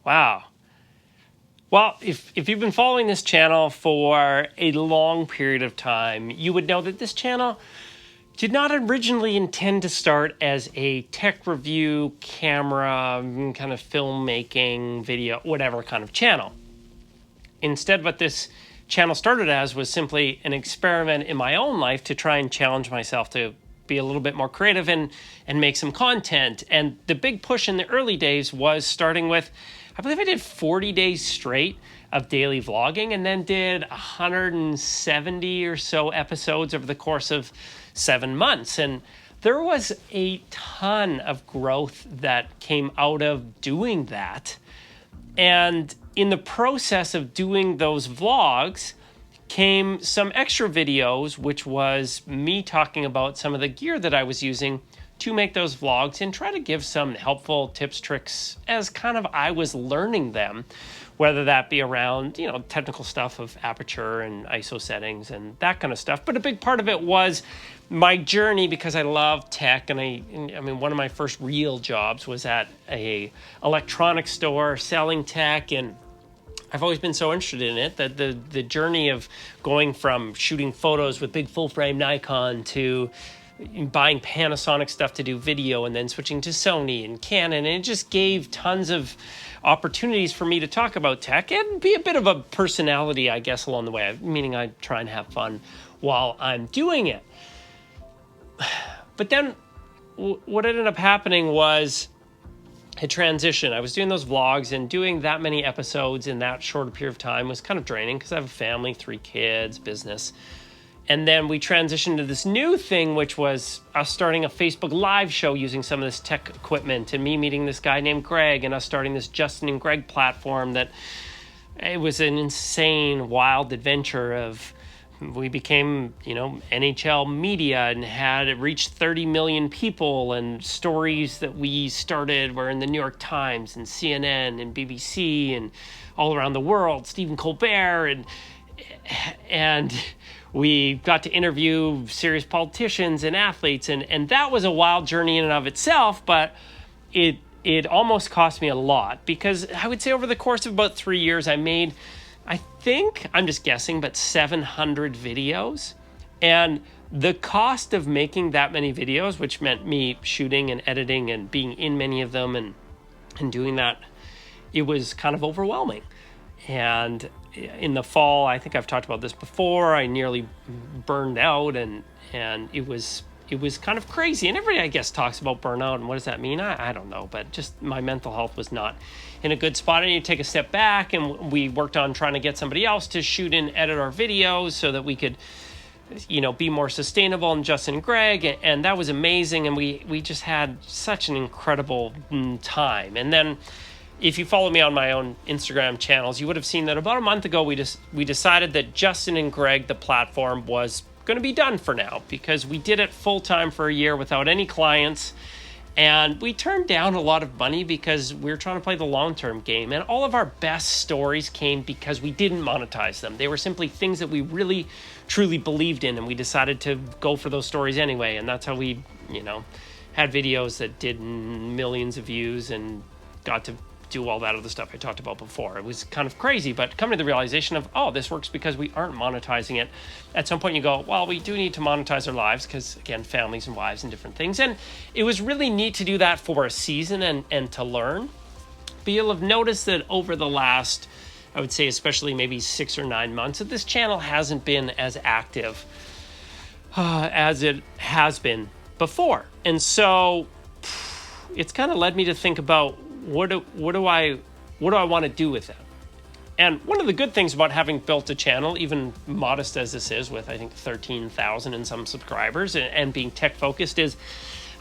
Wow. Well, if you've been following this channel for a long period of time, you would know that this channel did not originally intend to start as a tech review, camera, kind of filmmaking, video, whatever kind of channel. Instead, what this channel started as was simply an experiment in my own life to try and challenge myself to be a little bit more creative and make some content. And the big push in the early days was starting with, I believe I did 40 days straight of daily vlogging, and then did 170 or so episodes over the course of 7 months. And there was a ton of growth that came out of doing that. And in the process of doing those vlogs came some extra videos, which was me talking about some of the gear that I was using to make those vlogs and try to give some helpful tips, tricks as kind of I was learning them, whether that be around, technical stuff of aperture and ISO settings and that kind of stuff. But a big part of it was my journey, because I love tech. And I mean, one of my first real jobs was at a electronics store selling tech, and I've always been so interested in it that the journey of going from shooting photos with big full frame Nikon to buying Panasonic stuff to do video, and then switching to Sony and Canon, and it just gave tons of opportunities for me to talk about tech and be a bit of a personality, I guess, along the way, meaning I try and have fun while I'm doing it. But then what ended up happening was a transition. I was doing those vlogs, and doing that many episodes in that short a period of time was kind of draining because I have a family, 3 kids, business. And then we transitioned to this new thing, which was us starting a Facebook Live show using some of this tech equipment, and me meeting this guy named Greg, and us starting this Justin and Greg platform. That it was an insane, wild adventure of, we became, NHL media and had it reached 30 million people, and stories that we started were in the New York Times and CNN and BBC and all around the world, Stephen Colbert, and we got to interview serious politicians and athletes, and that was a wild journey in and of itself, but it almost cost me a lot, because I would say over the course of about 3 years, I made, I think, I'm just guessing, but 700 videos. And the cost of making that many videos, which meant me shooting and editing and being in many of them and doing that, it was kind of overwhelming. And in the fall, I think I've talked about this before, I nearly burned out, and it was kind of crazy. And everybody, I guess, talks about burnout, and what does that mean? I don't know, but just my mental health was not in a good spot. I need to take a step back, and we worked on trying to get somebody else to shoot and edit our videos so that we could, be more sustainable, and Justin and Greg, and that was amazing. And we just had such an incredible time. And then, if you follow me on my own Instagram channels, you would have seen that about a month ago, we decided that Justin and Greg, the platform, was going to be done for now, because we did it full time for a year without any clients, and we turned down a lot of money because we were trying to play the long-term game. And all of our best stories came because we didn't monetize them. They were simply things that we really truly believed in, and we decided to go for those stories anyway. And that's how we had videos that did millions of views and got to do all that other stuff I talked about before. It was kind of crazy, but coming to the realization of, this works because we aren't monetizing it. At some point you go, well, we do need to monetize our lives, because again, families and wives and different things. And it was really neat to do that for a season and to learn. But you'll have noticed that over the last, I would say, especially maybe 6 or 9 months, that this channel hasn't been as active as it has been before. And so it's kind of led me to think about, what do I want to do with it? And one of the good things about having built a channel, even modest as this is, with I think 13,000 and some subscribers, and being tech focused, is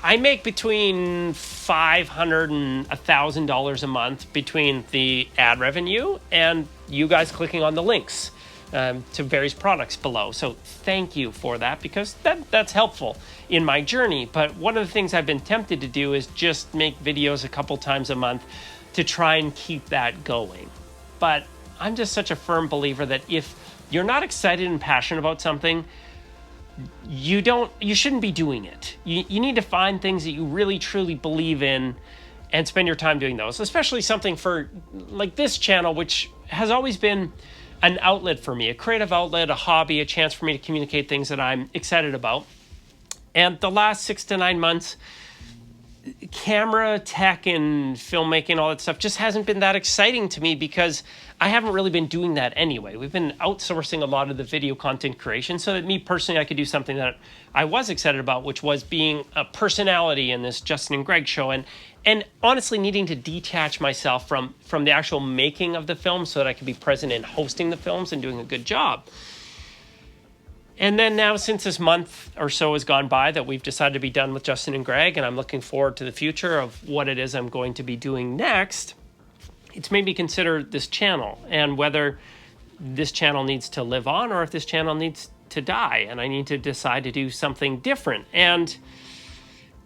I make between $500 and $1,000 a month between the ad revenue and you guys clicking on the links to various products below. So thank you for that, because that's helpful in my journey. But one of the things I've been tempted to do is just make videos a couple times a month to try and keep that going. But I'm just such a firm believer that if you're not excited and passionate about something, you shouldn't be doing it. You need to find things that you really truly believe in and spend your time doing those, especially something for like this channel, which has always been an outlet for me, a creative outlet, a hobby, a chance for me to communicate things that I'm excited about. And the last 6 to 9 months, camera tech and filmmaking, all that stuff just hasn't been that exciting to me because I haven't really been doing that anyway. We've been outsourcing a lot of the video content creation so that me personally, I could do something that I was excited about, which was being a personality in this Justin and Greg show, and honestly needing to detach myself from the actual making of the film so that I could be present in hosting the films and doing a good job. And then now, since this month or so has gone by, that we've decided to be done with Justin and Greg, and I'm looking forward to the future of what it is I'm going to be doing next, it's made me consider this channel and whether this channel needs to live on or if this channel needs to die, and I need to decide to do something different. And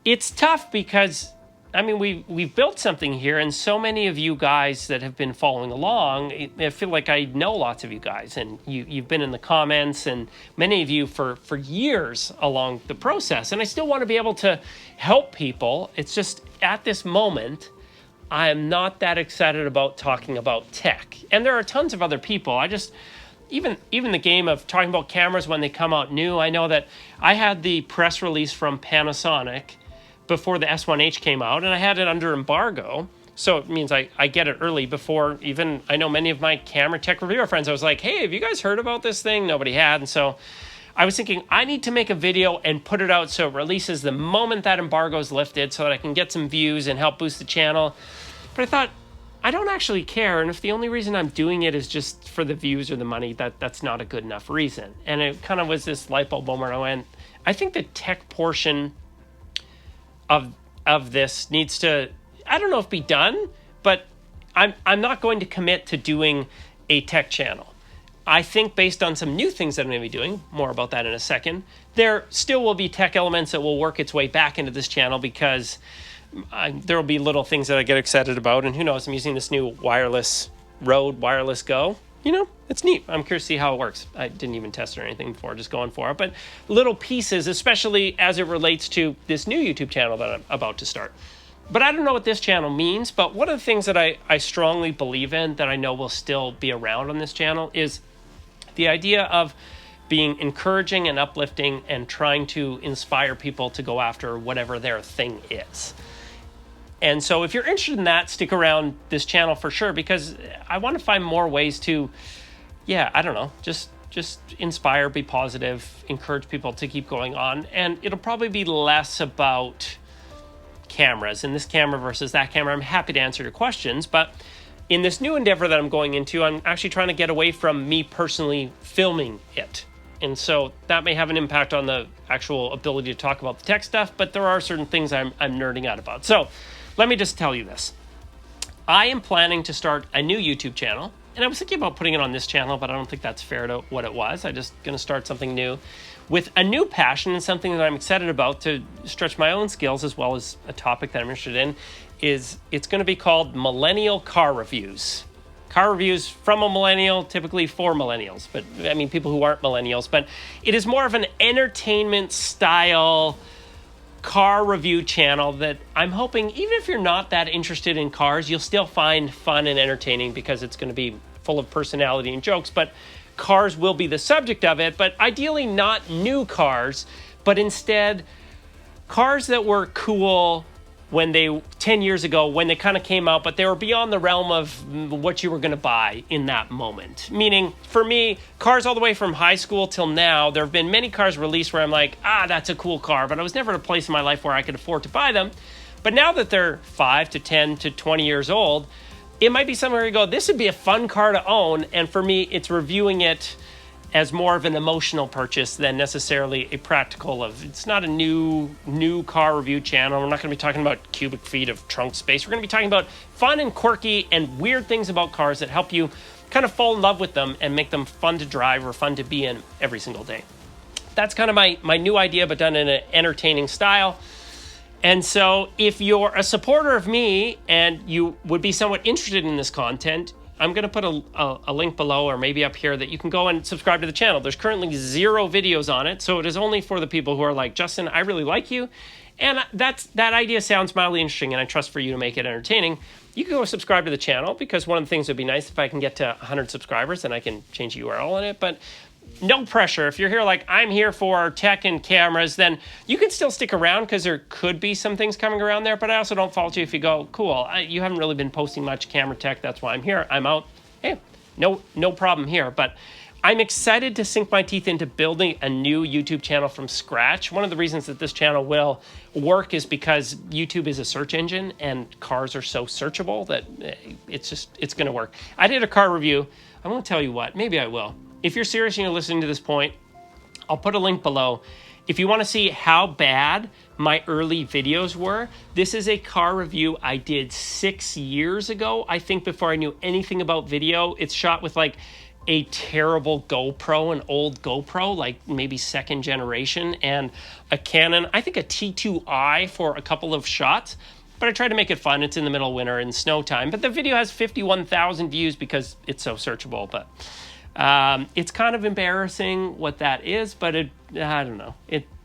it's tough because, I mean, we've built something here, and so many of you guys that have been following along, I feel like I know lots of you guys, and you've been in the comments, and many of you for years along the process, and I still want to be able to help people. It's just at this moment, I am not that excited about talking about tech. And there are tons of other people. Even the game of talking about cameras when they come out new, I know that I had the press release from Panasonic before the S1H came out, and I had it under embargo. So it means I get it early before even, I know many of my camera tech reviewer friends, I was like, hey, have you guys heard about this thing? Nobody had. And so I was thinking, I need to make a video and put it out so it releases the moment that embargo is lifted so that I can get some views and help boost the channel. But I thought, I don't actually care. And if the only reason I'm doing it is just for the views or the money, that's not a good enough reason. And it kind of was this light bulb moment. I went, I think the tech portion of this needs to, I don't know if be done, but I'm not going to commit to doing a tech channel. I think based on some new things that I'm going to be doing, more about that in a second, there still will be tech elements that will work its way back into this channel because there will be little things that I get excited about. And who knows, I'm using this new wireless Go. You know, it's neat. I'm curious to see how it works. I didn't even test it or anything before, just going for it. But little pieces, especially as it relates to this new YouTube channel that I'm about to start. But I don't know what this channel means, but one of the things that I strongly believe in that I know will still be around on this channel is the idea of being encouraging and uplifting and trying to inspire people to go after whatever their thing is. And so if you're interested in that, stick around this channel for sure, because I want to find more ways to, I don't know, just inspire, be positive, encourage people to keep going on. And it'll probably be less about cameras and this camera versus that camera. I'm happy to answer your questions, but in this new endeavor that I'm going into, I'm actually trying to get away from me personally filming it. And so that may have an impact on the actual ability to talk about the tech stuff, but there are certain things I'm nerding out about. So let me just tell you this. I am planning to start a new YouTube channel, and I was thinking about putting it on this channel, but I don't think that's fair to what it was. I'm just going to start something new with a new passion and something that I'm excited about to stretch my own skills as well as a topic that I'm interested in. It's going to be called Millennial Car Reviews. Car reviews from a millennial, typically for millennials, but I mean people who aren't millennials, but it is more of an entertainment style car review channel that I'm hoping, even if you're not that interested in cars, you'll still find fun and entertaining because it's going to be full of personality and jokes, but cars will be the subject of it, but ideally not new cars, but instead cars that were cool 10 years ago when they kind of came out, but they were beyond the realm of what you were going to buy in that moment. Meaning, for me, cars all the way from high school till now, there have been many cars released where I'm like, that's a cool car, but I was never at a place in my life where I could afford to buy them. But now that they're 5 to 10 to 20 years old, it might be somewhere you go, this would be a fun car to own, and for me, it's reviewing it as more of an emotional purchase than necessarily a practical it's not a new car review channel. We're not going to be talking about cubic feet of trunk space. We're going to be talking about fun and quirky and weird things about cars that help you kind of fall in love with them and make them fun to drive or fun to be in every single day. That's kind of my new idea, but done in an entertaining style. And so if you're a supporter of me and you would be somewhat interested in this content, I'm going to put a link below or maybe up here that you can go and subscribe to the channel. There's currently 0 videos on it, so it is only for the people who are like, Justin, I really like you, and that idea sounds mildly interesting, and I trust for you to make it entertaining. You can go subscribe to the channel, because one of the things would be nice if I can get to 100 subscribers, and I can change the URL in it, but no pressure. If you're here like, I'm here for tech and cameras, then you can still stick around, because there could be some things coming around there, but I also don't fault you if you go, cool, you haven't really been posting much camera tech, that's why I'm here, I'm out. Hey, no problem here, but I'm excited to sink my teeth into building a new YouTube channel from scratch. One of the reasons that this channel will work is because YouTube is a search engine, and cars are so searchable that it's going to work. I did a car review. I won't tell you what, maybe I will. If you're serious and you're listening to this point, I'll put a link below. If you want to see how bad my early videos were, this is a car review I did 6 years ago, I think, before I knew anything about video. It's shot with like a terrible GoPro, an old GoPro, like maybe 2nd generation, and a Canon, I think a T2i for a couple of shots. But I tried to make it fun. It's in the middle of winter in snow time. But the video has 51,000 views because it's so searchable. But it's kind of embarrassing what that is, but I don't know.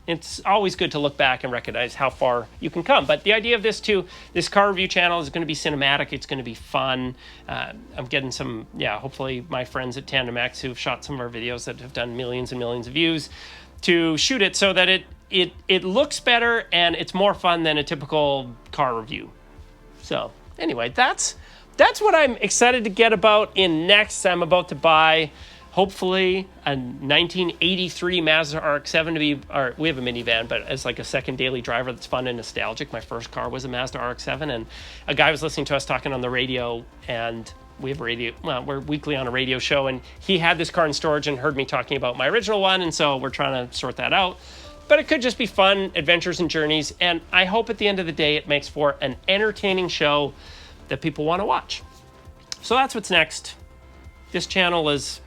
It's always good to look back and recognize how far you can come. But the idea of this car review channel is going to be cinematic. It's going to be fun. I'm getting some, hopefully my friends at Tandem X who've shot some of our videos that have done millions and millions of views to shoot it so that it looks better and it's more fun than a typical car review. So anyway, that's what I'm excited to get about in next. I'm about to buy, hopefully, a 1983 Mazda RX-7 to be, or we have a minivan, but as like a second daily driver that's fun and nostalgic. My first car was a Mazda RX-7, and a guy was listening to us talking on the radio, and we have radio, well, we're weekly on a radio show, and he had this car in storage and heard me talking about my original one, and so we're trying to sort that out. But it could just be fun adventures and journeys, and I hope at the end of the day it makes for an entertaining show that people want to watch. So that's what's next. This channel is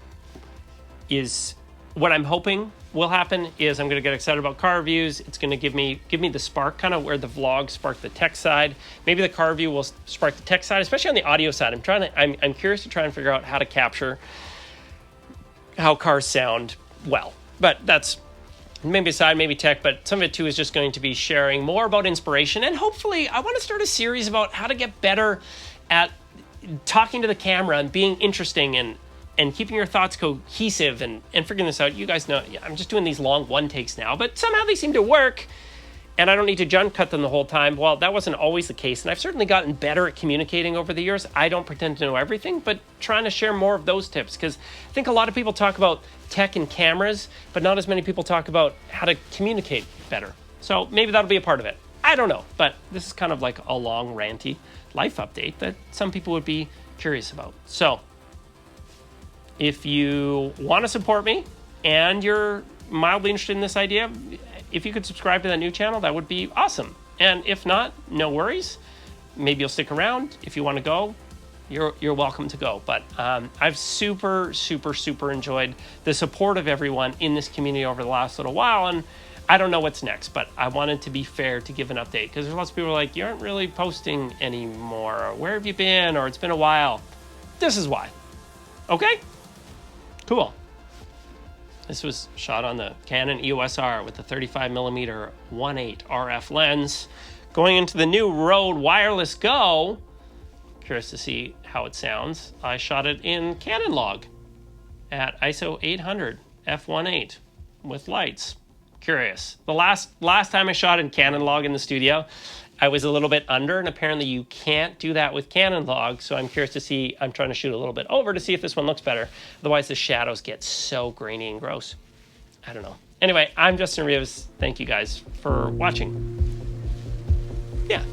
what I'm hoping will happen is I'm going to get excited about car reviews. It's going to give me the spark, kind of where the vlog sparked the tech side. Maybe the car review will spark the tech side, especially on the audio side. I'm curious to try and figure out how to capture how cars sound well. But that's maybe a side, maybe tech, but some of it too is just going to be sharing more about inspiration. And hopefully I want to start a series about how to get better at talking to the camera and being interesting and keeping your thoughts cohesive and figuring this out. You guys know I'm just doing these long one takes now, but somehow they seem to work, and I don't need to jump cut them the whole time. Well, that wasn't always the case, and I've certainly gotten better at communicating over the years. I don't pretend to know everything, but trying to share more of those tips, because I think a lot of people talk about tech and cameras, but not as many people talk about how to communicate better. So maybe that'll be a part of it. I don't know, but this is kind of like a long, ranty life update that some people would be curious about. So if you want to support me and you're mildly interested in this idea, if you could subscribe to that new channel, that would be awesome. And if not, no worries. Maybe you'll stick around. If you want to go, you're welcome to go. But I've super enjoyed the support of everyone in this community over the last little while, and I don't know what's next, but I wanted to be fair to give an update, because there's lots of people who are like, you aren't really posting anymore, or where have you been, or it's been a while. This is why. Okay? Cool. This was shot on the Canon EOS R with the 35mm 1.8 RF lens. Going into the new Rode Wireless Go, curious to see how it sounds. I shot it in Canon log at ISO 800 f1.8 with lights. Curious. The last time I shot in Canon log in the studio, I was a little bit under, and apparently you can't do that with Canon log, so I'm curious to see. I'm trying to shoot a little bit over to see if this one looks better. Otherwise, the shadows get so grainy and gross. I don't know. Anyway, I'm Justin Reves. Thank you guys for watching. Yeah.